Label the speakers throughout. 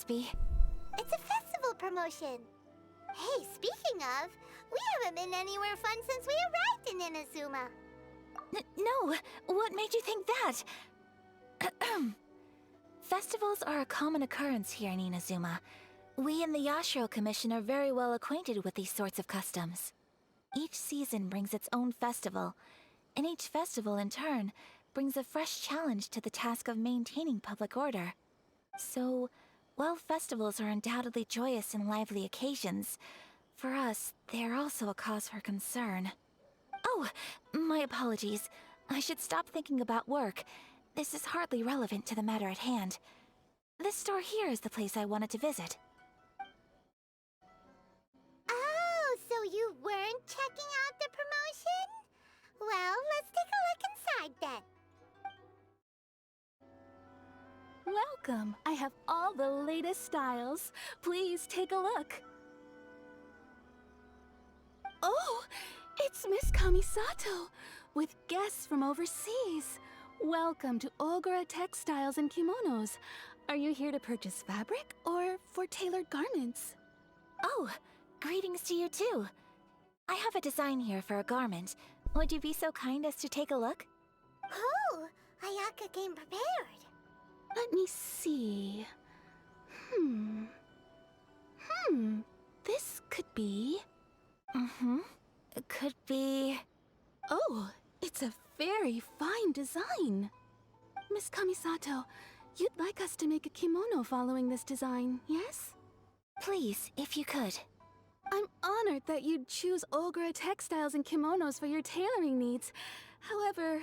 Speaker 1: must be.
Speaker 2: It's a festival promotion. Hey, speaking of, we haven't been anywhere fun since we arrived in Inazuma.
Speaker 1: No, what made you think that? Festivals are a common occurrence here in Inazuma. We in the Yashiro Commission are very well acquainted with these sorts of customs. Each season brings its own festival, and each festival in turn brings a fresh challenge to the task of maintaining public order. So, while festivals are undoubtedly joyous and lively occasions, for us, they are also a cause for concern. Oh, my apologies. I should stop thinking about work. This is hardly relevant to the matter at hand. This store here is the place I wanted to visit.
Speaker 2: Oh, so you weren't checking out the promotion? Well, let's take a look inside then.
Speaker 3: Welcome! I have all the latest styles. Please take a look. Oh, it's Miss Kamisato, with guests from overseas. Welcome to Ogura Textiles and Kimonos. Are you here to purchase fabric or for tailored garments?
Speaker 1: Oh, greetings to you too. I have a design here for a garment. Would you be so kind as to take a look?
Speaker 2: Oh, Ayaka came prepared.
Speaker 3: Let me see. This could be...
Speaker 1: It could be...
Speaker 3: Oh, it's a very fine design. Miss Kamisato, you'd like us to make a kimono following this design, yes?
Speaker 1: Please, if you could.
Speaker 3: I'm honored that you'd choose Ogura Textiles and Kimonos for your tailoring needs. However,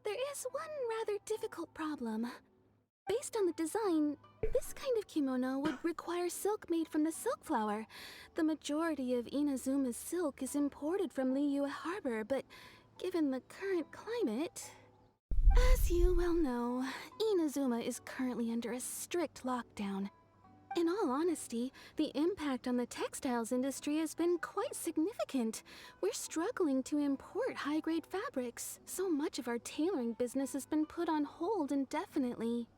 Speaker 3: there is one rather difficult problem. Based on the design, this kind of kimono would require silk made from the silk flower. The majority of Inazuma's silk is imported from Liyue Harbor, but given the current climate... As you well know, Inazuma is currently under a strict lockdown. In all honesty, the impact on the textiles industry has been quite significant. We're struggling to import high-grade fabrics. So much of our tailoring business has been put on hold indefinitely.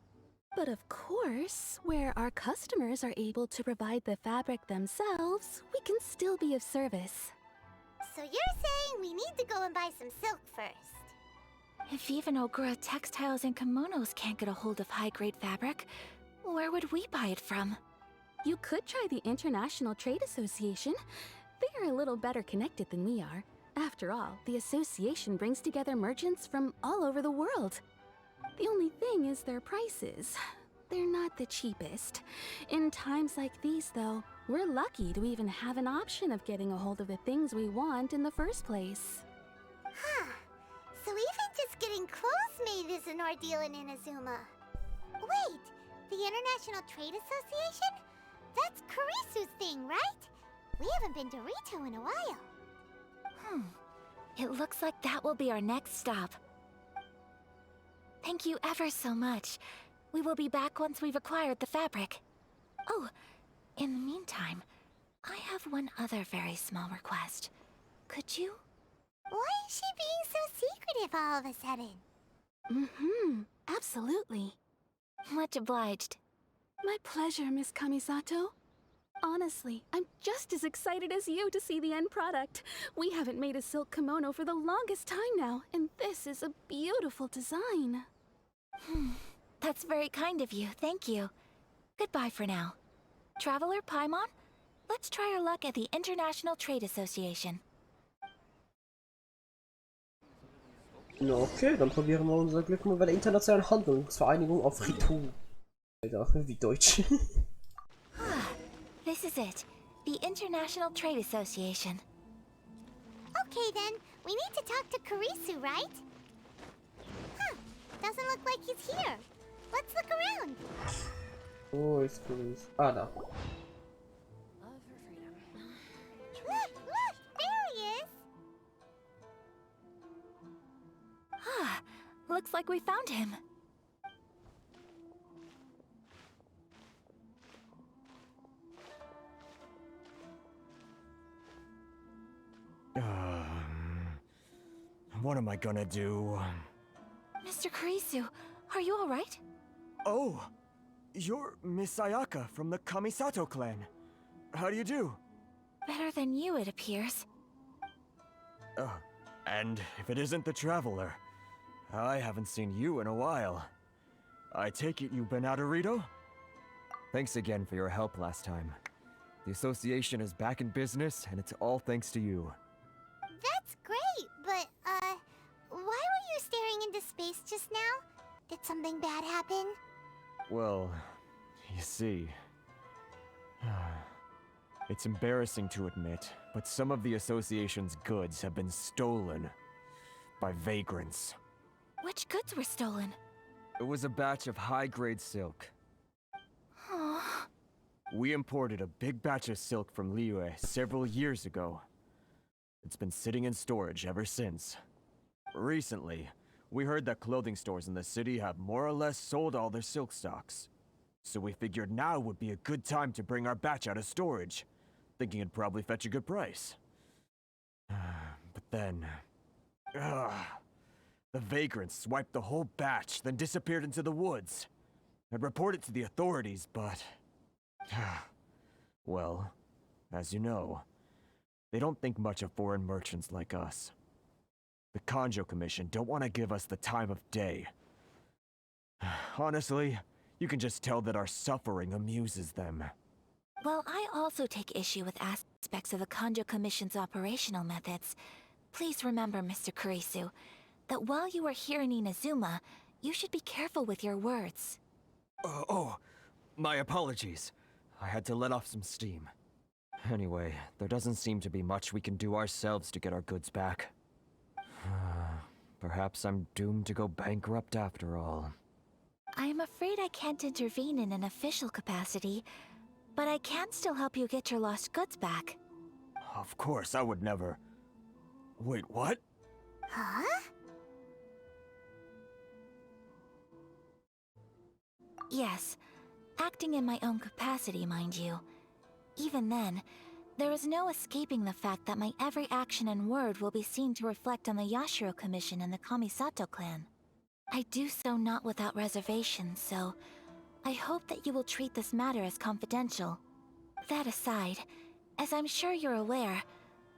Speaker 3: But of course, where our customers are able to provide the fabric themselves, we can still be of service.
Speaker 2: So you're saying we need to go and buy some silk first?
Speaker 1: If even Ogura Textiles and Kimonos can't get a hold of high-grade fabric, where would we buy it from?
Speaker 3: You could try the International Trade Association. They are a little better connected than we are. After all, the association brings together merchants from all over the world. The only thing is their prices. They're not the cheapest. In times like these, though, we're lucky to even have an option of getting a hold of the things we want in the first place.
Speaker 2: Huh. So even just getting clothes made is an ordeal in Inazuma. Wait, the International Trade Association? That's Kurisu's thing, right? We haven't been to Rito in a while.
Speaker 1: It looks like that will be our next stop. Thank you ever so much. We will be back once we've acquired the fabric. Oh, in the meantime, I have one other very small request. Could you?
Speaker 2: Why is she being so secretive all of a sudden?
Speaker 3: Absolutely.
Speaker 1: Much obliged.
Speaker 3: My pleasure, Miss Kamisato. Honestly, I'm just as excited as you to see the end product. We haven't made a silk kimono for the longest time now, and this is a beautiful design.
Speaker 1: That's very kind of you, thank you. Goodbye for now. Traveler Paimon, let's try our luck at the International Trade Association.
Speaker 4: Na okay, dann probieren wir unser Glück mal bei der Internationalen Handelsvereinigung auf Rito. Alter, wie Deutsch.
Speaker 1: This is it, the International Trade Association.
Speaker 2: Okay then, we need to talk to Kurisu, right? Huh, doesn't look like he's here. Let's look around.
Speaker 4: Wo ist Kurisu? Ah, da.
Speaker 2: Look, there he is.
Speaker 1: Looks like we found him.
Speaker 5: What am I gonna do?
Speaker 1: Mr. Kurisu, are you alright?
Speaker 5: Oh, you're Miss Ayaka from the Kamisato clan. How do you do?
Speaker 1: Better than you, it appears.
Speaker 5: And if it isn't the Traveler, I haven't seen you in a while. I take it you've been out of Rito? Thanks again for your help last time. The association is back in business, and it's all thanks to you.
Speaker 2: That's great, but, why were you staring into space just now? Did something bad happen?
Speaker 5: Well, you see... It's embarrassing to admit, but some of the association's goods have been stolen by vagrants.
Speaker 1: Which goods were stolen?
Speaker 5: It was a batch of high-grade silk.
Speaker 1: Oh,
Speaker 5: We imported a big batch of silk from Liyue several years ago. It's been sitting in storage ever since. Recently, we heard that clothing stores in the city have more or less sold all their silk stocks. So we figured now would be a good time to bring our batch out of storage, thinking it'd probably fetch a good price. But then... the vagrants swiped the whole batch, then disappeared into the woods. I'd reported to the authorities, but... well, as you know, they don't think much of foreign merchants like us. The Kanjo Commission don't want to give us the time of day. Honestly, you can just tell that our suffering amuses them.
Speaker 1: well, I also take issue with aspects of the Kanjo Commission's operational methods. Please remember, Mr. Kurisu, that while you are here in Inazuma, you should be careful with your words.
Speaker 5: My apologies. I had to let off some steam. Anyway, there doesn't seem to be much we can do ourselves to get our goods back. Perhaps I'm doomed to go bankrupt after all.
Speaker 1: I am afraid I can't intervene in an official capacity, but I can still help you get your lost goods back.
Speaker 5: Of course, I would never... Wait, what?
Speaker 2: Huh?
Speaker 1: Yes, acting in my own capacity, mind you. Even then, there is no escaping the fact that my every action and word will be seen to reflect on the Yashiro Commission and the Kamisato clan. I do so not without reservation, so I hope that you will treat this matter as confidential. That aside, as I'm sure you're aware,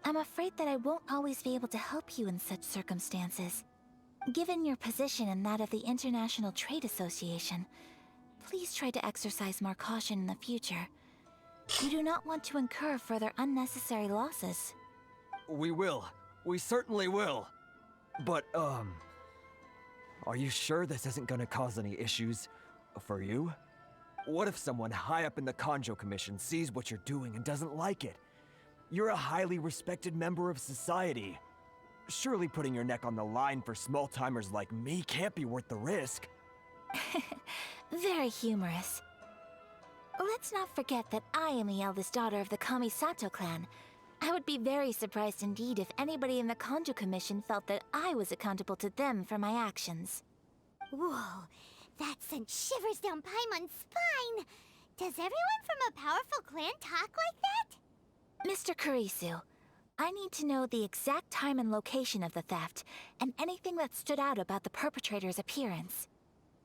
Speaker 1: I'm afraid that I won't always be able to help you in such circumstances. Given your position and that of the International Trade Association, please try to exercise more caution in the future. You do not want to incur further unnecessary losses.
Speaker 5: We will. We certainly will. But, are you sure this isn't gonna cause any issues for you? What if someone high up in the Kanjo Commission sees what you're doing and doesn't like it? You're a highly respected member of society. Surely putting your neck on the line for small-timers like me can't be worth the risk.
Speaker 1: Very humorous. Let's not forget that I am the eldest daughter of the Kamisato clan. I would be very surprised indeed if anybody in the Kanjo Commission felt that I was accountable to them for my actions.
Speaker 2: Whoa, that sent shivers down Paimon's spine! Does everyone from a powerful clan talk like that?
Speaker 1: Mr. Kurisu, I need to know the exact time and location of the theft, and anything that stood out about the perpetrator's appearance.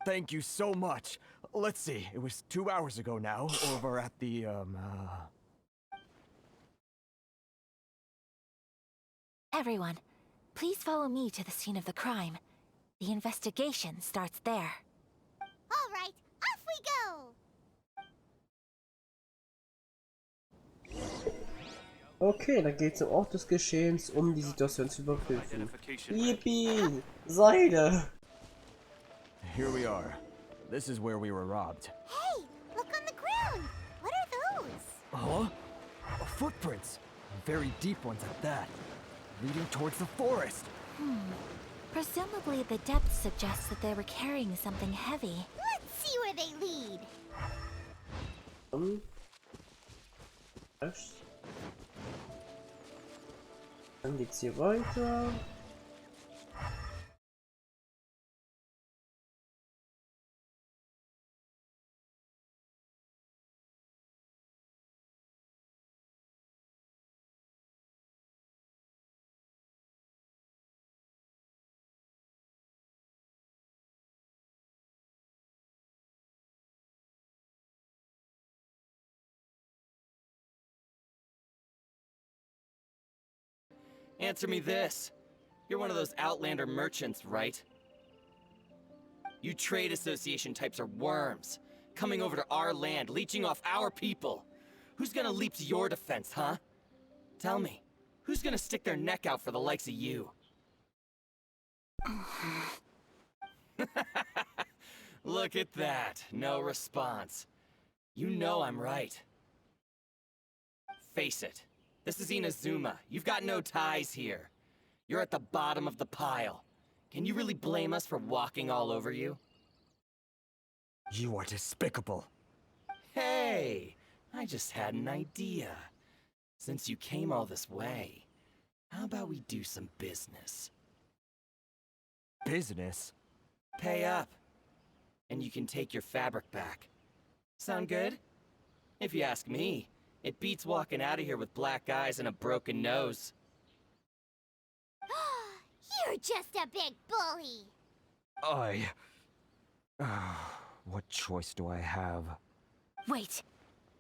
Speaker 5: Thank you so much. Let's see, it was 2 hours ago now, over at the,
Speaker 1: Everyone, please follow me to the scene of the crime. The investigation starts there.
Speaker 2: All right, off we go!
Speaker 4: Okay, dann geht's im Ort des Geschehens, um die Situation zu überprüfen. Yippie! Seide!
Speaker 5: Here we are. This is where we were robbed.
Speaker 2: Hey, look on the ground! What are those?
Speaker 5: Huh? Footprints. Very deep ones at that. Leading towards the forest.
Speaker 1: Presumably the depth suggests that they were carrying something heavy.
Speaker 2: Let's see where they lead.
Speaker 4: Dann geht's hier weiter.
Speaker 6: Answer me this. You're one of those Outlander merchants, right? You trade association types are worms, coming over to our land, leeching off our people. Who's gonna leap to your defense, huh? Tell me, who's gonna stick their neck out for the likes of you? Look at that, no response. You know I'm right. Face it, this is Inazuma. You've got no ties here. You're at the bottom of the pile. Can you really blame us for walking all over you?
Speaker 5: You are despicable.
Speaker 6: Hey, I just had an idea. Since you came all this way, how about we do some business?
Speaker 5: Business?
Speaker 6: Pay up, and you can take your fabric back. Sound good? If you ask me, it beats walking out of here with black eyes and a broken nose.
Speaker 2: You're just a big bully.
Speaker 5: What choice do I have?
Speaker 1: Wait.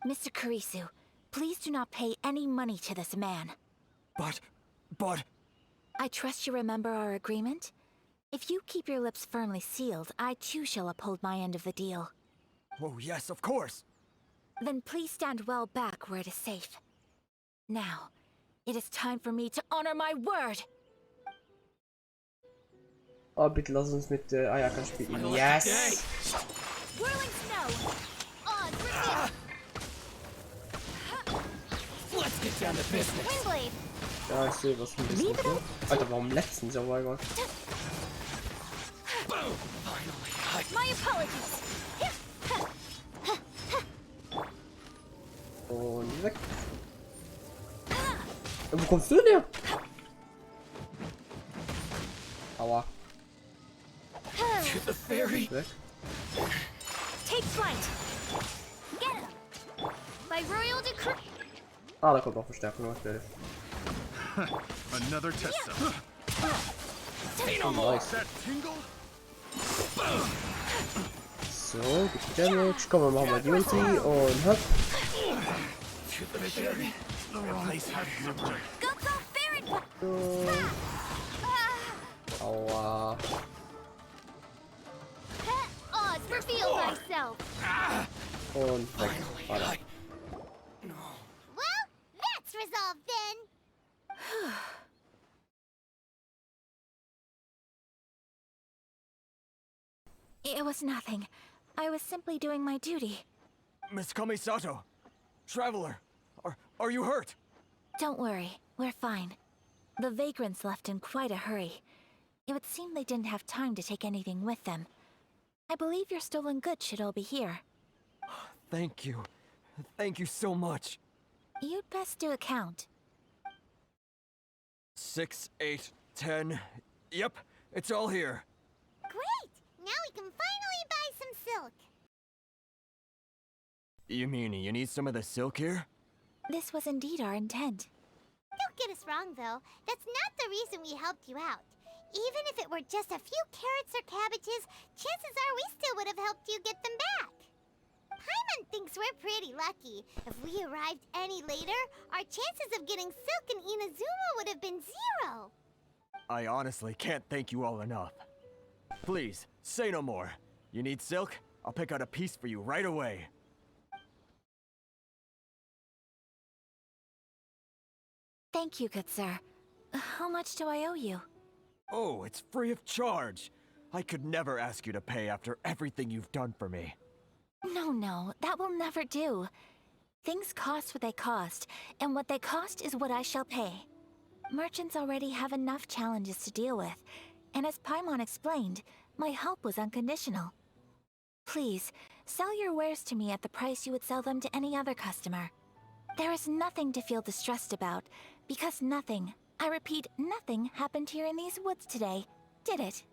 Speaker 1: Mr. Kurisu, please do not pay any money to this man.
Speaker 5: But...
Speaker 1: I trust you remember our agreement? If you keep your lips firmly sealed, I too shall uphold my end of the deal.
Speaker 5: Oh yes, of course!
Speaker 1: Then please stand well back where it is safe. Now, it is time for me to honor my word!
Speaker 4: Oh, bitte lass uns mit Ayaka spielen. Yes!
Speaker 1: Whirling snow!
Speaker 6: Let's get down to business.
Speaker 2: Windblade!
Speaker 4: Ja, ich sehe was ein bisschen. Ne? Alter, warum letztens? Oh mein Gott.
Speaker 6: Boom! Finally,
Speaker 1: My apologies!
Speaker 4: Und weg. Wo kommst du denn her? Aua.
Speaker 6: to the ferry.
Speaker 4: Weg.
Speaker 1: Take flight! Get him! By royal decree...
Speaker 4: Ah, da kommt auch Verstärkung. Okay.
Speaker 7: Another test cell.
Speaker 6: Say no more.
Speaker 4: Nice.
Speaker 7: That tingle?
Speaker 4: So, gut Damage. Komm, wir machen mal die Ulti und hopp.
Speaker 6: To the ferry. The wrong place.
Speaker 1: Guts off ferret!
Speaker 4: So. Aua.
Speaker 2: Oz, reveal thyself!
Speaker 4: Und weg. Warte.
Speaker 2: Well, that's resolved then!
Speaker 1: It was nothing. I was simply doing my duty.
Speaker 5: Miss Kamisato! Traveler! Are you hurt?
Speaker 1: Don't worry, we're fine. The vagrants left in quite a hurry. It would seem they didn't have time to take anything with them. I believe your stolen goods should all be here.
Speaker 5: Thank you. Thank you so much.
Speaker 1: You'd best do a count.
Speaker 5: 6, 8, 10. Yep, it's all here.
Speaker 2: Great! Now we can finally buy some silk.
Speaker 5: You mean you need some of the silk here?
Speaker 1: This was indeed our intent.
Speaker 2: Don't get us wrong, though. That's not the reason we helped you out. Even if it were just a few carrots or cabbages, chances are we still would have helped you get them back. Paimon thinks we're pretty lucky. If we arrived any later, our chances of getting silk in Inazuma would have been 0.
Speaker 5: I honestly can't thank you all enough. Please, say no more. You need silk? I'll pick out a piece for you right away.
Speaker 1: Thank you, good sir. How much do I owe you?
Speaker 5: Oh, it's free of charge. I could never ask you to pay after everything you've done for me.
Speaker 1: No, that will never do. Things cost what they cost, and what they cost is what I shall pay. Merchants already have enough challenges to deal with, and as Paimon explained, my help was unconditional. Please, sell your wares to me at the price you would sell them to any other customer. There is nothing to feel distressed about, because nothing, I repeat, nothing happened here in these woods today, did it?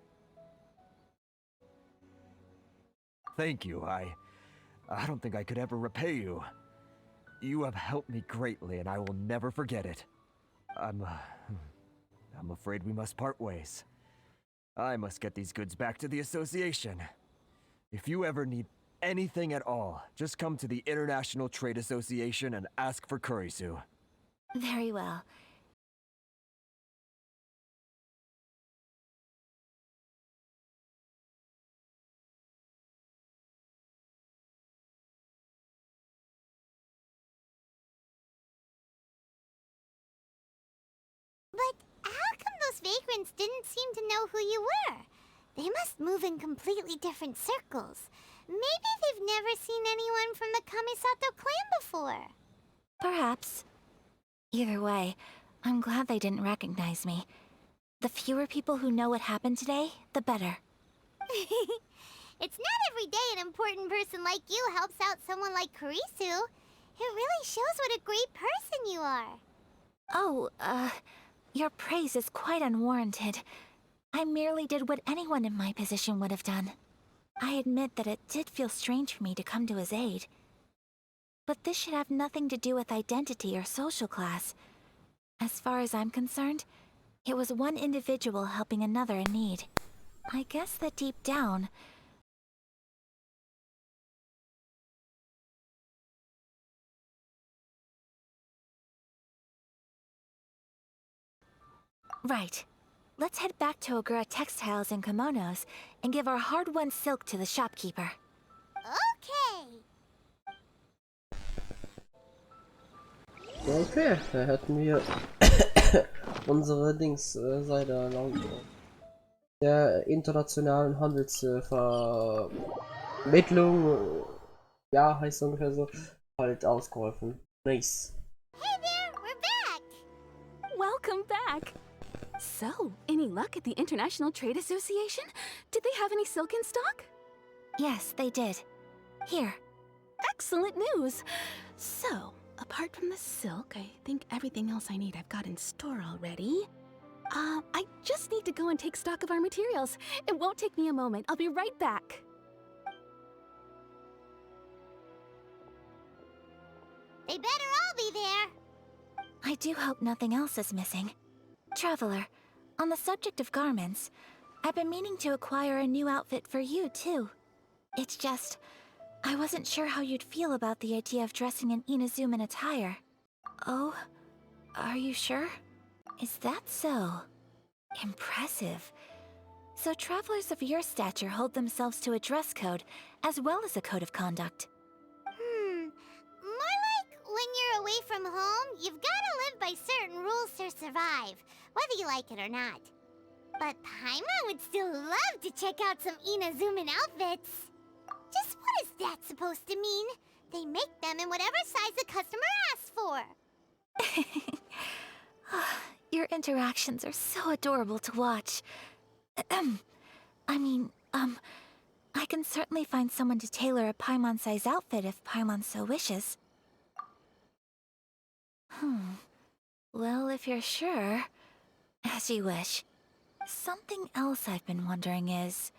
Speaker 5: Thank you. I don't think I could ever repay you. You have helped me greatly, and I will never forget it. I'm afraid we must part ways. I must get these goods back to the association. If you ever need anything at all, just come to the International Trade Association and ask for Kurisu.
Speaker 1: Very well.
Speaker 2: blueprints didn't seem to know who you were. They must move in completely different circles. Maybe they've never seen anyone from the Kamisato clan before.
Speaker 1: Perhaps. Either way, I'm glad they didn't recognize me. The fewer people who know what happened today, the better.
Speaker 2: It's not every day an important person like you helps out someone like Kurisu. It really shows what a great person you are.
Speaker 1: Oh, your praise is quite unwarranted. I merely did what anyone in my position would have done. I admit that it did feel strange for me to come to his aid. But this should have nothing to do with identity or social class. As far as I'm concerned, it was one individual helping another in need. I guess that deep down... Right. Let's head back to Ogura Textiles and Kimonos and give our hard-won silk to the shopkeeper.
Speaker 2: Okay.
Speaker 4: Okay, da hätten wir unsere Seite lang der internationalen Handelsvermittlung, ja, heißt ungefähr so, halt ausgeholfen. Nice.
Speaker 2: Hey there, we're back.
Speaker 3: Welcome back! So, any luck at the International Trade Association? Did they have any silk in stock?
Speaker 1: Yes, they did. Here.
Speaker 3: Excellent news! So, apart from the silk, I think everything else I need I've got in store already. I just need to go and take stock of our materials. It won't take me a moment. I'll be right back.
Speaker 2: They better all be there.
Speaker 1: I do hope nothing else is missing. Traveler, on the subject of garments, I've been meaning to acquire a new outfit for you, too. It's just, I wasn't sure how you'd feel about the idea of dressing in Inazuman attire. Oh, are you sure? Is that so? Impressive. So travelers of your stature hold themselves to a dress code, as well as a code of conduct.
Speaker 2: More like when you're away from home, you've gotta live by certain rules to survive, whether you like it or not. But Paimon would still love to check out some Inazuman outfits. Just what is that supposed to mean? They make them in whatever size the customer asks for.
Speaker 1: Your interactions are so adorable to watch. I can certainly find someone to tailor a Paimon-size outfit if Paimon so wishes. Well, if you're sure, as you wish. Something else I've been wondering is,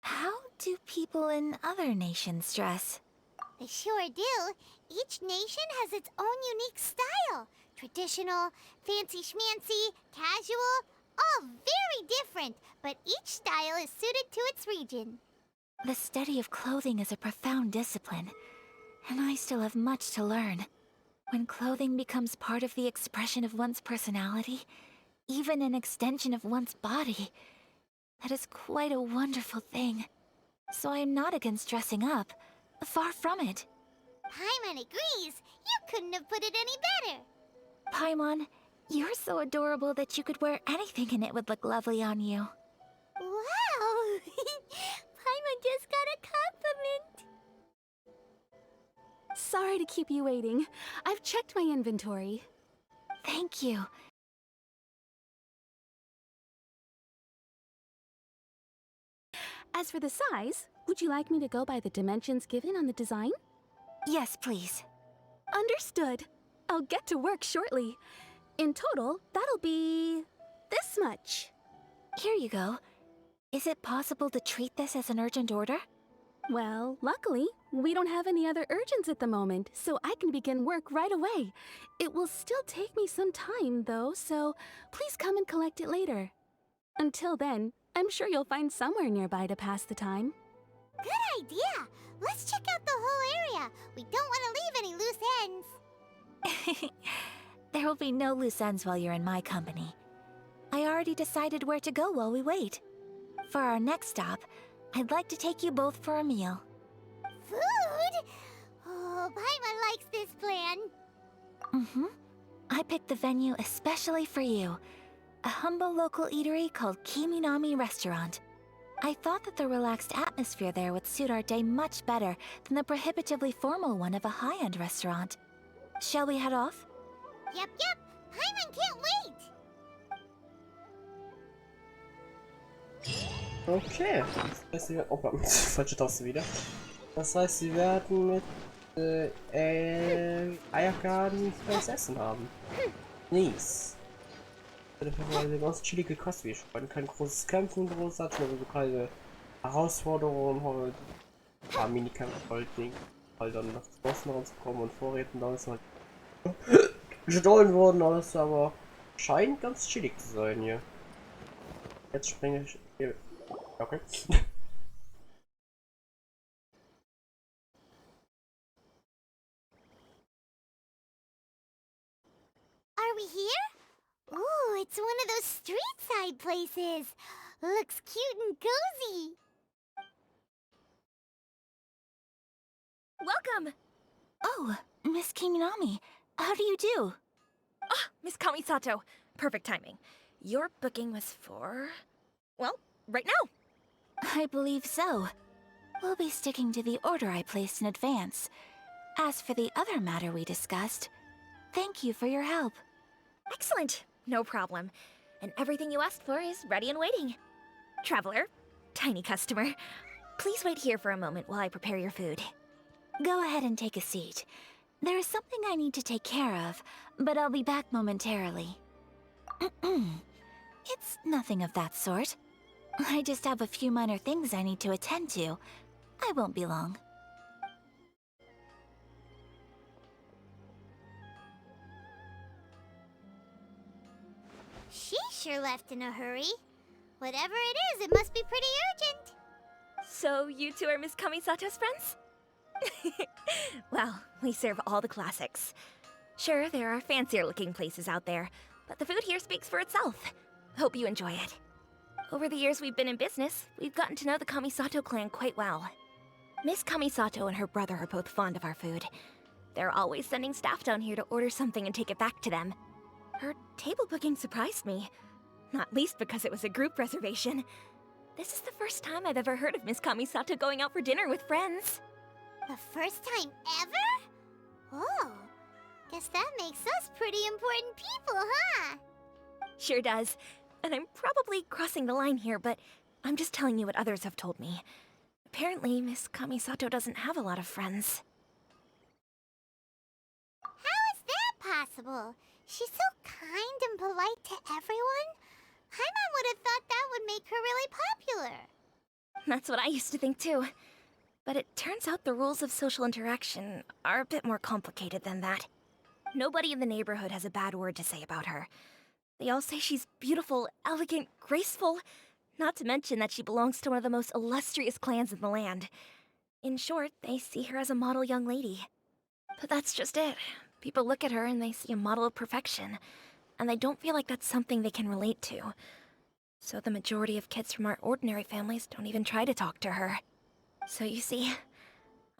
Speaker 1: how do people in other nations dress?
Speaker 2: They sure do. Each nation has its own unique style. Traditional, fancy schmancy, casual, all very different, but each style is suited to its region.
Speaker 1: The study of clothing is a profound discipline, and I still have much to learn. When clothing becomes part of the expression of one's personality, even an extension of one's body, that is quite a wonderful thing. So I am not against dressing up. Far from it.
Speaker 2: Paimon agrees. You couldn't have put it any better.
Speaker 1: Paimon, you're so adorable that you could wear anything and it would look lovely on you.
Speaker 2: Wow! Paimon just got a compliment.
Speaker 3: Sorry to keep you waiting. I've checked my inventory.
Speaker 1: Thank you.
Speaker 3: As for the size, would you like me to go by the dimensions given on the design?
Speaker 1: Yes, please.
Speaker 3: Understood. I'll get to work shortly. In total, that'll be this much.
Speaker 1: Here you go. Is it possible to treat this as an urgent order?
Speaker 3: Well, luckily, we don't have any other urgents at the moment, so I can begin work right away. It will still take me some time, though, so please come and collect it later. Until then, I'm sure you'll find somewhere nearby to pass the time.
Speaker 2: Good idea. Let's check out the whole area. We don't want to leave any loose ends.
Speaker 1: There will be no loose ends while you're in my company. I already decided where to go while we wait. For our next stop, I'd like to take you both for a meal.
Speaker 2: Food? Oh, Paimon likes this plan.
Speaker 1: I picked the venue especially for you. a humble local eatery called Kiminami Restaurant. I thought that the relaxed atmosphere there would suit our day much better than the prohibitively formal one of a high-end restaurant. Shall we head off?
Speaker 2: Yep. Paimon can't wait!
Speaker 4: Okay. Das heißt, sie werden... Opa, falsche Taste wieder. Das heißt, sie werden mit Ayaka ein kleines Essen haben. Nice. Das ist eine ganz chillige Kost, wie ich meine. Kein großes Kämpfen, großartig, aber so keine Herausforderungen, halt. Ein paar Minikämpfe halt, halt dann nach draußen ranzukommen und Vorräten da ist halt gestohlen worden, alles, aber scheint ganz chillig zu sein hier. Jetzt springe ich hier. Okay.
Speaker 2: Are we here? Ooh, it's one of those street-side places. Looks cute and cozy.
Speaker 3: Welcome!
Speaker 1: Oh, Miss Kiminami, how do you do?
Speaker 7: Ah, Miss Kamisato. Perfect timing. Your booking was for... well, right now.
Speaker 1: I believe so. We'll be sticking to the order I placed in advance. As for the other matter we discussed, thank you for your help.
Speaker 7: Excellent. No problem. And everything you asked for is ready and waiting. Traveler, tiny customer, please wait here for a moment while I prepare your food.
Speaker 1: Go ahead and take a seat. There is something I need to take care of, but I'll be back momentarily. It's nothing of that sort. I just have a few minor things I need to attend to. I won't be long.
Speaker 2: She sure left in a hurry. Whatever it is, it must be pretty urgent.
Speaker 7: So you two are Miss Kamisato's friends? Well, we serve all the classics. Sure, there are fancier looking places out there, but the food here speaks for itself. Hope you enjoy it. Over the years we've been in business, we've gotten to know the Kamisato clan quite well. Miss Kamisato and her brother are both fond of our food. They're always sending staff down here to order something and take it back to them. Her table booking surprised me, not least because it was a group reservation. This is the first time I've ever heard of Miss Kamisato going out for dinner with friends.
Speaker 2: The first time ever? Oh, guess that makes us pretty important people, huh?
Speaker 7: Sure does. And I'm probably crossing the line here, but I'm just telling you what others have told me. Apparently, Miss Kamisato doesn't have a lot of friends.
Speaker 2: How is that possible? She's so kind and polite to everyone. Paimon would have thought that would make her really popular.
Speaker 7: That's what I used to think too. But it turns out the rules of social interaction are a bit more complicated than that. Nobody in the neighborhood has a bad word to say about her. They all say she's beautiful, elegant, graceful, not to mention that she belongs to one of the most illustrious clans in the land. In short, they see her as a model young lady. But that's just it. People look at her and they see a model of perfection, and they don't feel like that's something they can relate to. So the majority of kids from our ordinary families don't even try to talk to her. So you see,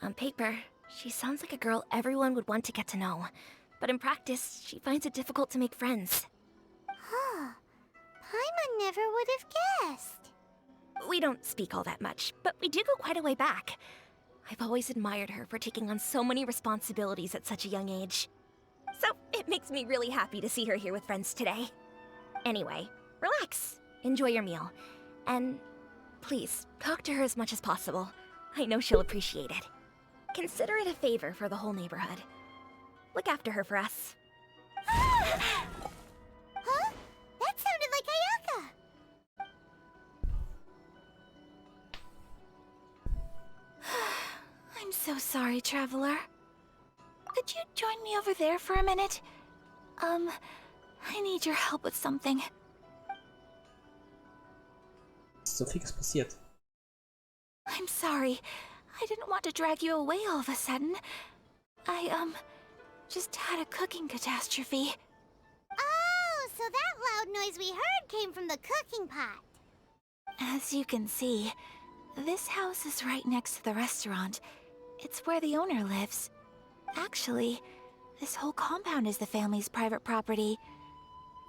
Speaker 7: on paper, she sounds like a girl everyone would want to get to know. But in practice, she finds it difficult to make friends.
Speaker 2: Huh. Paimon never would have guessed.
Speaker 7: We don't speak all that much, but we do go quite a way back. I've always admired her for taking on so many responsibilities at such a young age. So it makes me really happy to see her here with friends today. Anyway, relax, enjoy your meal, and please, talk to her as much as possible. I know she'll appreciate it. Consider it a favor for the whole neighborhood. Look after her for us.
Speaker 2: Huh? That sounded like Ayaka.
Speaker 1: I'm so sorry, Traveler. Could you join me over there for a minute? I need your help with something.
Speaker 4: So fix passiert.
Speaker 1: I'm sorry. I didn't want to drag you away all of a sudden. I, just had a cooking catastrophe.
Speaker 2: Oh, so that loud noise we heard came from the cooking pot.
Speaker 1: As you can see, this house is right next to the restaurant. It's where the owner lives. Actually, this whole compound is the family's private property.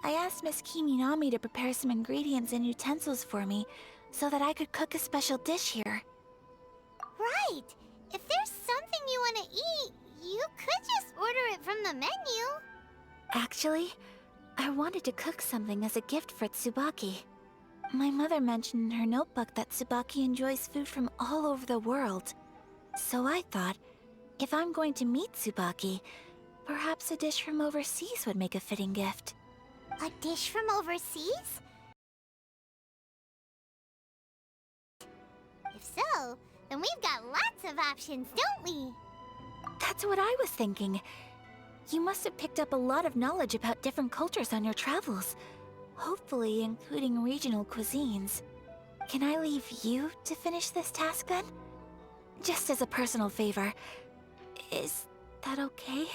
Speaker 1: I asked Miss Kiminami to prepare some ingredients and utensils for me so that I could cook a special dish here.
Speaker 2: Right. If there's something you want to eat, you could just order it from the menu.
Speaker 1: Actually, I wanted to cook something as a gift for Tsubaki. My mother mentioned in her notebook that Tsubaki enjoys food from all over the world. So I thought, if I'm going to meet Tsubaki, perhaps a dish from overseas would make a fitting gift.
Speaker 2: A dish from overseas? If so, then we've got lots of options, don't we?
Speaker 1: That's what I was thinking. You must have picked up a lot of knowledge about different cultures on your travels, hopefully including regional cuisines. Can I leave you to finish this task then? Just as a personal favor. Is that okay?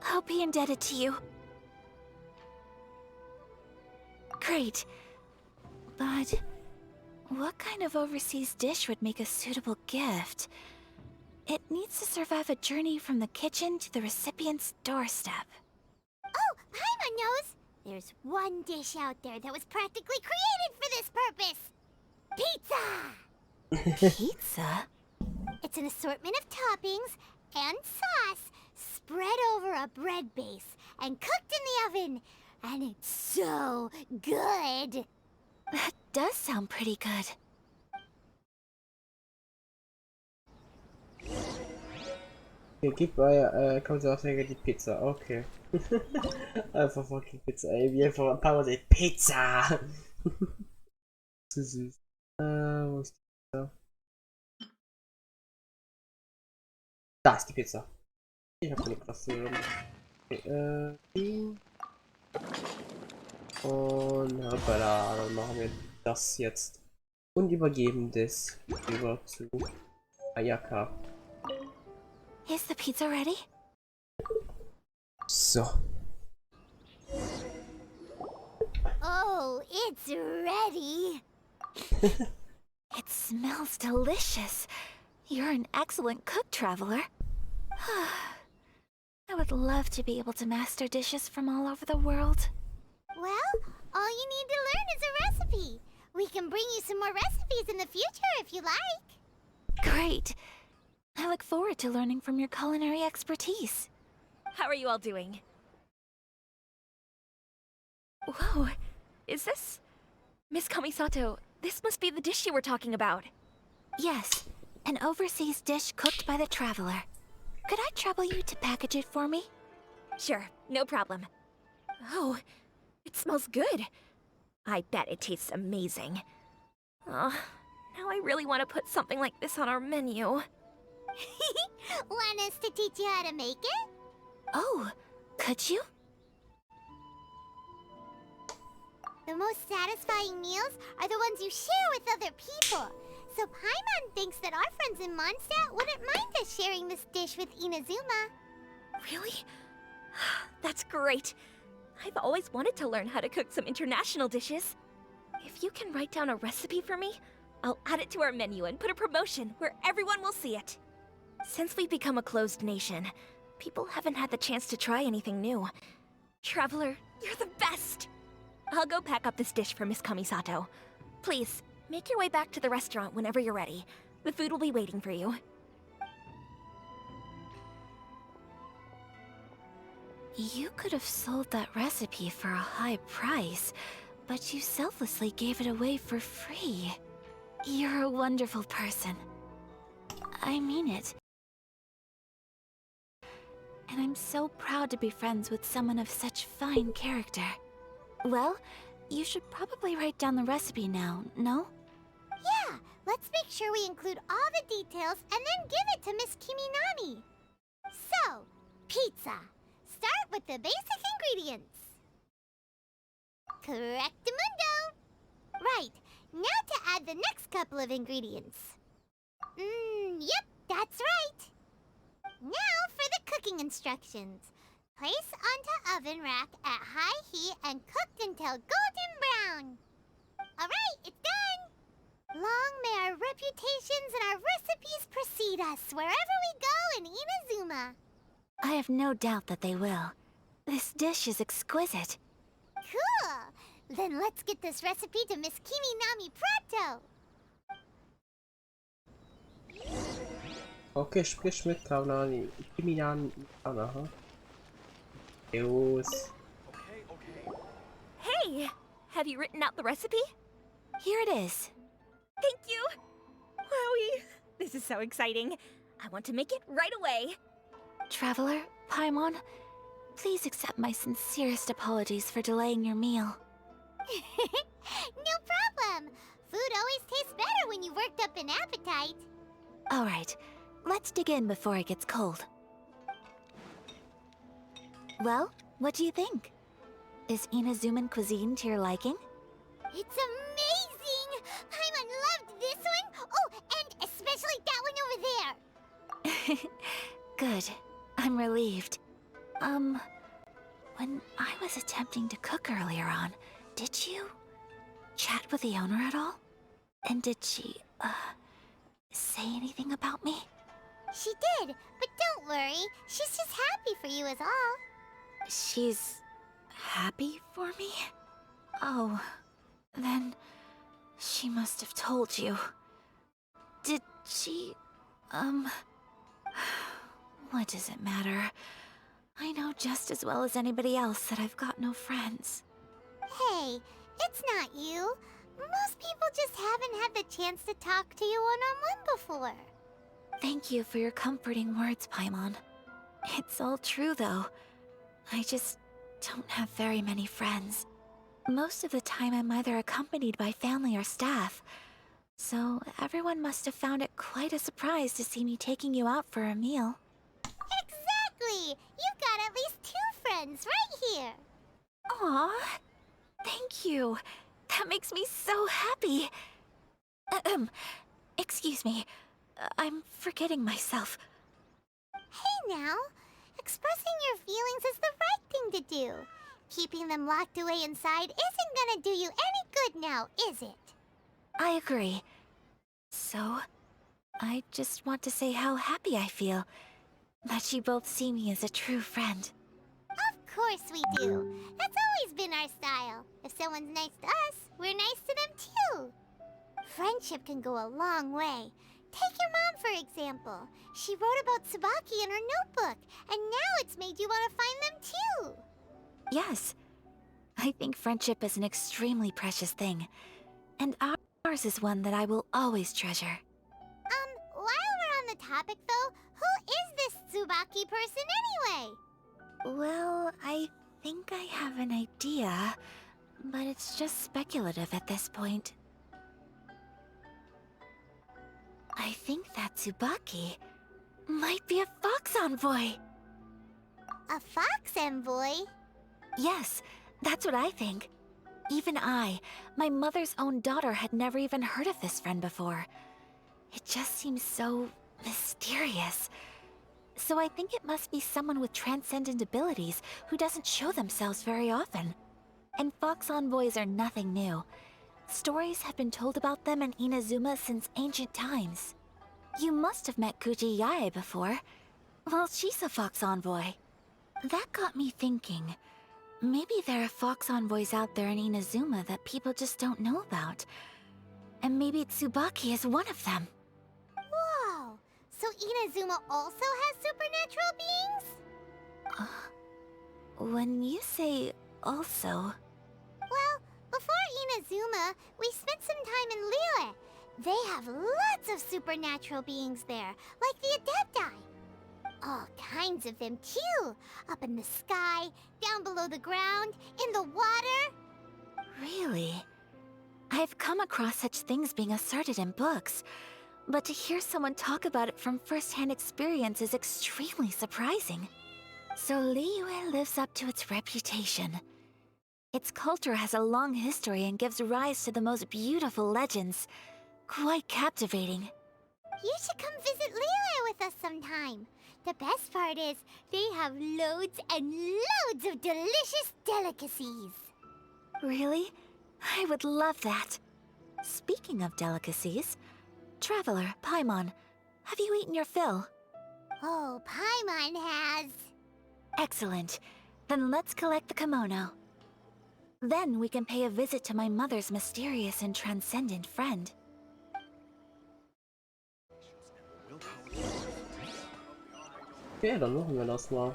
Speaker 1: I'll be indebted to you. Great. But what kind of overseas dish would make a suitable gift? It needs to survive a journey from the kitchen to the recipient's doorstep.
Speaker 2: Oh, Paimon knows! There's one dish out there that was practically created for this purpose! Pizza!
Speaker 1: Pizza?
Speaker 2: It's an assortment of toppings and sauce spread over a bread base and cooked in the oven. And it's so good!
Speaker 1: That does sound pretty good.
Speaker 4: Hier, gib bei Kommentaraussage die Pizza, okay. Einfach fucking Pizza, ey, wie einfach ein paar Mal sagt, Pizza! Zu süß. Wo ist die Pizza? Da ist die Pizza. Ich hab nicht was zu hören. Okay, die. Und hoppala, dann machen wir das jetzt. Und übergeben das über zu Ayaka.
Speaker 1: Is the pizza ready?
Speaker 4: So.
Speaker 2: Oh, it's ready!
Speaker 1: It smells delicious. You're an excellent cook, Traveler. I would love to be able to master dishes from all over the world.
Speaker 2: Well, all you need to learn is a recipe. We can bring you some more recipes in the future if you like.
Speaker 1: Great. I look forward to learning from your culinary expertise.
Speaker 7: How are you all doing? Whoa, is this... Miss Kamisato, this must be the dish you were talking about.
Speaker 1: Yes, an overseas dish cooked by the Traveler. Could I trouble you to package it for me?
Speaker 7: Sure, no problem. Oh, it smells good. I bet it tastes amazing. Oh, now I really want to put something like this on our menu.
Speaker 2: Want us to teach you how to make it?
Speaker 1: Oh, could you?
Speaker 2: The most satisfying meals are the ones you share with other people. So Paimon thinks that our friends in Mondstadt wouldn't mind us sharing this dish with Inazuma.
Speaker 7: Really? That's great. I've always wanted to learn how to cook some international dishes. If you can write down a recipe for me, I'll add it to our menu and put a promotion where everyone will see it. Since we've become a closed nation, people haven't had the chance to try anything new. Traveler, you're the best! I'll go pack up this dish for Miss Kamisato. Please, make your way back to the restaurant whenever you're ready. The food will be waiting for you.
Speaker 1: You could have sold that recipe for a high price, but you selflessly gave it away for free. You're a wonderful person. I mean it. And I'm so proud to be friends with someone of such fine character. Well, you should probably write down the recipe now, no?
Speaker 2: Yeah, let's make sure we include all the details and then give it to Miss Kiminami. So, pizza. Start with the basic ingredients. Correctamundo. Right, now to add the next couple of ingredients. Yep, that's right. Now for the cooking instructions. Place onto oven rack at high heat and cooked until golden brown. Alright, it's done! Long may our reputations and our recipes precede us wherever we go in Inazuma.
Speaker 1: I have no doubt that they will. This dish is exquisite.
Speaker 2: Cool! Then let's get this recipe to Miss Kiminami pronto!
Speaker 4: Okay, sprich mit Kaunani. Kiminan. Aha. Eus.
Speaker 7: Hey! Have you written out the recipe?
Speaker 1: Here it is.
Speaker 7: Thank you! Wowie! This is so exciting. I want to make it right away.
Speaker 1: Traveler, Paimon, please accept my sincerest apologies for delaying your meal.
Speaker 2: No problem! Food always tastes better when you've worked up an appetite.
Speaker 1: Alright, let's dig in before it gets cold. Well, what do you think? Is Inazuman cuisine to your liking?
Speaker 2: It's amazing! Paimon loved this one! Oh, and especially that one over there!
Speaker 1: Good. I'm relieved. When I was attempting to cook earlier on, did you chat with the owner at all? And did she, say anything about me?
Speaker 2: She did, but don't worry. She's just happy for you is all.
Speaker 1: She's happy for me? Oh, then she must have told you. Did she, what does it matter? I know just as well as anybody else that I've got no friends.
Speaker 2: Hey, it's not you. Most people just haven't had the chance to talk to you one-on-one before.
Speaker 1: Thank you for your comforting words, Paimon. It's all true, though. I just don't have very many friends. Most of the time I'm either accompanied by family or staff. So everyone must have found it quite a surprise to see me taking you out for a meal.
Speaker 2: Exactly! You've got at least 2 friends right here.
Speaker 1: Aw, thank you. That makes me so happy. Excuse me. I'm forgetting myself.
Speaker 2: Hey now, expressing your feelings is the right thing to do. Keeping them locked away inside isn't gonna do you any good now, is it?
Speaker 1: I agree. So, I just want to say how happy I feel that you both see me as a true friend.
Speaker 2: Of course we do. That's always been our style. If someone's nice to us, we're nice to them too. Friendship can go a long way. Take your mom, for example. She wrote about Tsubaki in her notebook, and now it's made you want to find them too.
Speaker 1: Yes. I think friendship is an extremely precious thing. And ours is one that I will always treasure.
Speaker 2: While we're on the topic though, who is this Tsubaki person anyway?
Speaker 1: Well, I think I have an idea, but it's just speculative at this point. I think that Tsubaki might be a fox envoy.
Speaker 2: A fox envoy?
Speaker 1: Yes, that's what I think. Even I, my mother's own daughter, had never even heard of this friend before. It just seems so mysterious. So I think it must be someone with transcendent abilities who doesn't show themselves very often. And fox envoys are nothing new. Stories have been told about them in Inazuma since ancient times. You must have met Kuji Yae before. Well, she's a fox envoy. That got me thinking. Maybe there are fox envoys out there in Inazuma that people just don't know about. And maybe Tsubaki is one of them.
Speaker 2: Whoa! So Inazuma also has supernatural beings?
Speaker 1: When you say also...
Speaker 2: Well, before Inazuma, we spent some time in Liyue. They have lots of supernatural beings there, like the Adepti. All kinds of them too. Up in the sky, down below the ground, in the water.
Speaker 1: Really? I've come across such things being asserted in books, but to hear someone talk about it from first-hand experience is extremely surprising. So Liyue lives up to its reputation. Its culture has a long history and gives rise to the most beautiful legends. Quite captivating.
Speaker 2: You should come visit Liyue with us sometime. The best part is, they have loads and loads of delicious delicacies.
Speaker 1: Really? I would love that. Speaking of delicacies, Traveler, Paimon, have you eaten your fill?
Speaker 2: Oh, Paimon has.
Speaker 1: Excellent. Then let's collect the kimono. Then we can pay a visit to my mother's mysterious and transcendent friend.
Speaker 4: Okay, dann machen wir das mal.